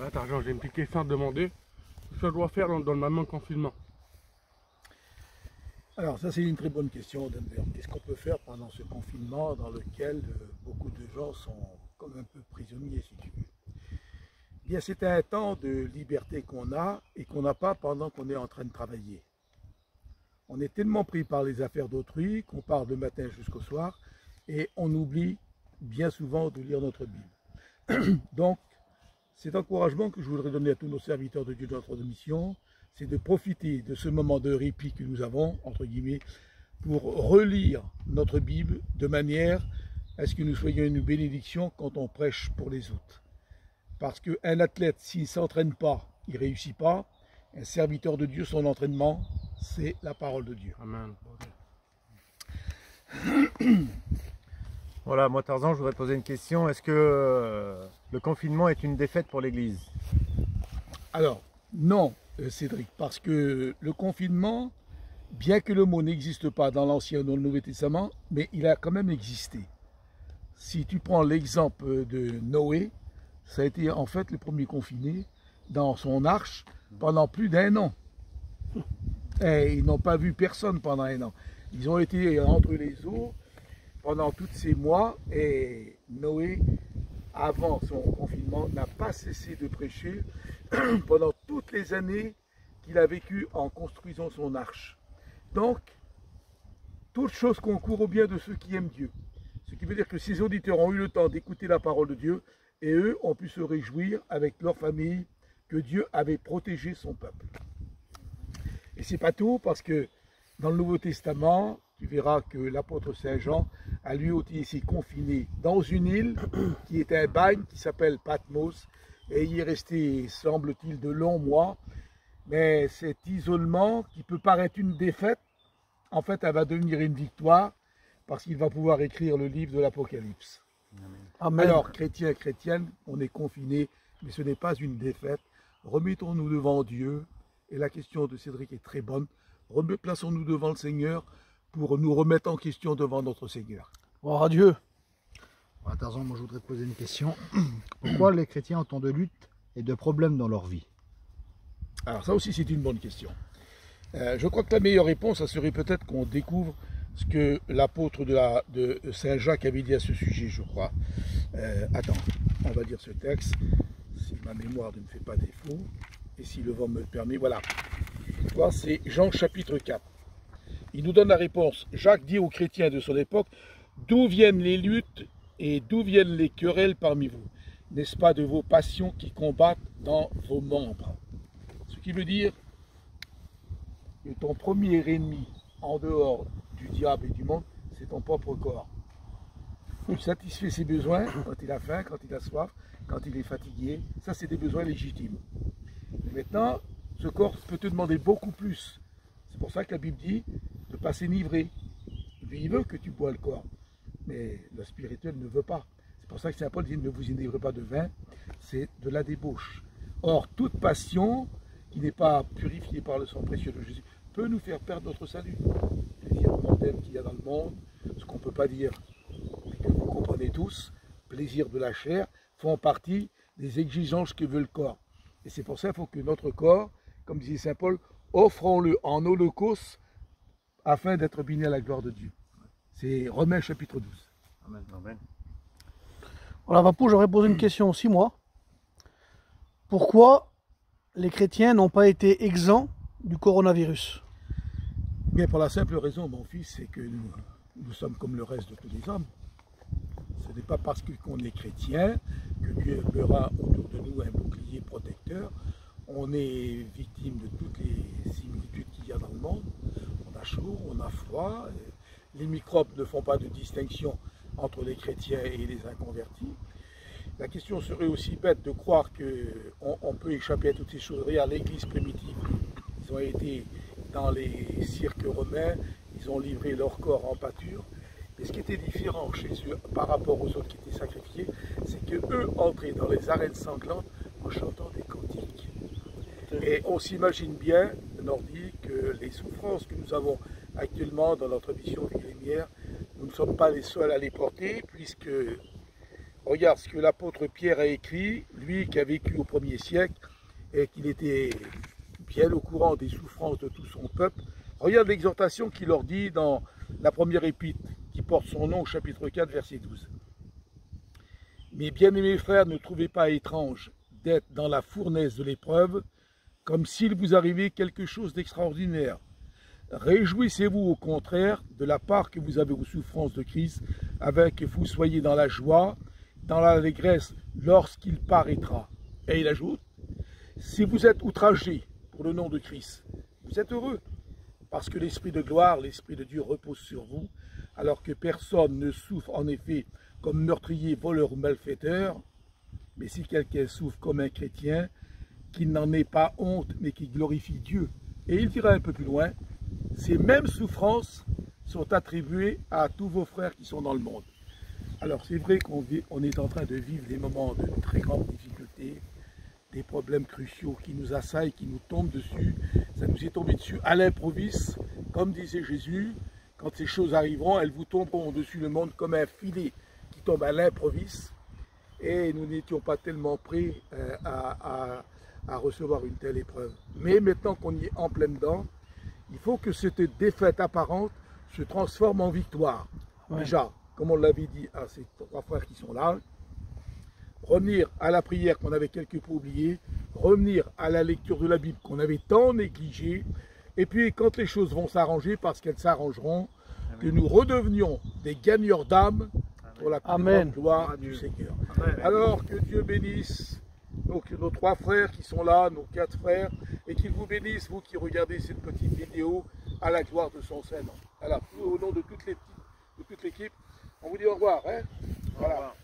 Attends, Jean, j'ai une petite question à te demander. Qu'est-ce que je dois faire dans le moment de confinement? Alors ça c'est une très bonne question, Denver. Qu'est-ce qu'on peut faire pendant ce confinement dans lequel beaucoup de gens sont comme un peu prisonniers si tu veux? Eh bien c'est un temps de liberté qu'on a et qu'on n'a pas pendant qu'on est en train de travailler. On est tellement pris par les affaires d'autrui qu'on part le matin jusqu'au soir et on oublie bien souvent de lire notre Bible. Donc cet encouragement que je voudrais donner à tous nos serviteurs de Dieu de notre mission, c'est de profiter de ce moment de répit que nous avons, entre guillemets, pour relire notre Bible de manière à ce que nous soyons une bénédiction quand on prêche pour les autres. Parce qu'un athlète, s'il ne s'entraîne pas, il ne réussit pas. Un serviteur de Dieu, son entraînement, c'est la parole de Dieu. Amen. Voilà, moi Tarzan, je voudrais te poser une question. Est-ce que le confinement est une défaite pour l'Église? Alors, non, Cédric, parce que le confinement, bien que le mot n'existe pas dans l'Ancien ou dans le Nouveau Testament, mais il a quand même existé. Si tu prends l'exemple de Noé, ça a été en fait le premier confiné dans son arche pendant plus d'1 an. Et ils n'ont pas vu personne pendant 1 an. Ils ont été entre les eaux pendant tous ces mois et Noé, avant son confinement, n'a pas cessé de prêcher pendant toutes les années qu'il a vécues en construisant son arche. Donc, toute chose concourt au bien de ceux qui aiment Dieu. Ce qui veut dire que ces auditeurs ont eu le temps d'écouter la parole de Dieu et eux ont pu se réjouir avec leur famille que Dieu avait protégé son peuple. Et c'est pas tout parce que dans le Nouveau Testament, tu verras que l'apôtre Saint Jean a lui aussi été confiné dans une île qui est un bagne qui s'appelle Patmos et il est resté, semble-t-il, de longs mois. Mais cet isolement qui peut paraître une défaite, en fait, elle va devenir une victoire parce qu'il va pouvoir écrire le livre de l'Apocalypse. Alors, chrétiens et chrétiennes, on est confinés, mais ce n'est pas une défaite. Remettons-nous devant Dieu. Et la question de Cédric est très bonne. Plaçons-nous devant le Seigneur pour nous remettre en question devant notre Seigneur. Gloire à Dieu. Voilà, Tarzan, moi je voudrais te poser une question. Pourquoi les chrétiens ont tant de luttes et de problèmes dans leur vie? Alors ça aussi c'est une bonne question. Je crois que la meilleure réponse, ça serait peut-être qu'on découvre ce que l'apôtre de Saint Jacques avait dit à ce sujet, je crois. Attends, on va dire ce texte, si ma mémoire ne me fait pas défaut, et si le vent me le permet, voilà. C'est Jean chapitre 4. Il nous donne la réponse. Jacques dit aux chrétiens de son époque, d'où viennent les luttes et d'où viennent les querelles parmi vous? N'est-ce pas de vos passions qui combattent dans vos membres? Ce qui veut dire que ton premier ennemi en dehors du diable et du monde, c'est ton propre corps. Tu satisfais ses besoins quand il a faim, quand il a soif, quand il est fatigué. Ça, c'est des besoins légitimes. Mais maintenant, ce corps peut te demander beaucoup plus. C'est pour ça que la Bible dit de ne pas s'enivrer. Lui, il veut que tu bois le corps, mais le spirituel ne veut pas. C'est pour ça que Saint Paul dit ne vous enivrez pas de vin, c'est de la débauche. Or, toute passion qui n'est pas purifiée par le sang précieux de Jésus peut nous faire perdre notre salut. Le plaisir mondain qu'il y a dans le monde, ce qu'on ne peut pas dire, mais que vous comprenez tous, plaisir de la chair, font partie des exigences que veut le corps. Et c'est pour ça qu'il faut que notre corps, comme disait Saint Paul, offrons-le en holocauste afin d'être béni à la gloire de Dieu. C'est Romains chapitre 12. Amen. Amen. Voilà, Papou, j'aurais posé une question aussi, moi. Pourquoi les chrétiens n'ont pas été exempts du coronavirus? Bien, pour la simple raison, mon fils, c'est que nous sommes comme le reste de tous les hommes. Ce n'est pas parce qu'on est chrétien que Dieu fera autour de nous un bouclier protecteur. On est victime de toutes les similitudes qu'il y a dans le monde. On a chaud, on a froid. Les microbes ne font pas de distinction entre les chrétiens et les inconvertis. La question serait aussi bête de croire qu'on peut échapper à toutes ces choses. Regarde l'Église primitive. Ils ont été dans les cirques romains, ils ont livré leur corps en pâture. Mais ce qui était différent chez eux par rapport aux autres qui étaient sacrifiés, c'est qu'eux entraient dans les arènes sanglantes en chantant des cantiques. Et on s'imagine bien, nordique, que les souffrances que nous avons actuellement dans notre mission Vie Lumière, nous ne sommes pas les seuls à les porter, puisque Regarde ce que l'apôtre Pierre a écrit, lui qui a vécu au 1er siècle et qu'il était bien au courant des souffrances de tout son peuple. Regarde l'exhortation qu'il leur dit dans la première épître qui porte son nom au chapitre 4, verset 12. Mes bien-aimés frères, ne trouvez pas étrange d'être dans la fournaise de l'épreuve, comme s'il vous arrivait quelque chose d'extraordinaire. Réjouissez-vous au contraire de la part que vous avez aux souffrances de Christ, avec que vous soyez dans la joie, dans l'allégresse lorsqu'il paraîtra. Et il ajoute, si vous êtes outragés pour le nom de Christ, vous êtes heureux, parce que l'Esprit de gloire, l'Esprit de Dieu repose sur vous, alors que personne ne souffre en effet comme meurtrier, voleur ou malfaiteur, mais si quelqu'un souffre comme un chrétien, qu'il n'en ait pas honte, mais qui glorifie Dieu. Et il dira un peu plus loin, ces mêmes souffrances sont attribuées à tous vos frères qui sont dans le monde. Alors c'est vrai qu'on est en train de vivre des moments de très grande difficulté, des problèmes cruciaux qui nous assaillent, qui nous tombent dessus. Ça nous est tombé dessus à l'improviste, comme disait Jésus, quand ces choses arriveront, elles vous tomberont au-dessus le monde comme un filet qui tombe à l'improviste. Et nous n'étions pas tellement prêts à recevoir une telle épreuve. Mais maintenant qu'on y est en plein dedans, il faut que cette défaite apparente se transforme en victoire. Ouais. Déjà, comme on l'avait dit à ces trois frères qui sont là, revenir à la prière qu'on avait quelque peu oubliée, revenir à la lecture de la Bible qu'on avait tant négligée, et puis quand les choses vont s'arranger, parce qu'elles s'arrangeront, que nous redevenions des gagneurs d'âme pour la plus grande gloire du Seigneur. Amen. Alors que Dieu bénisse nos trois frères qui sont là, nos quatre frères, et qu'il vous bénisse, vous qui regardez cette petite vidéo, à la gloire de son Saint-Nom. Voilà, au nom de toute l'équipe, on vous dit au revoir. Hein, voilà.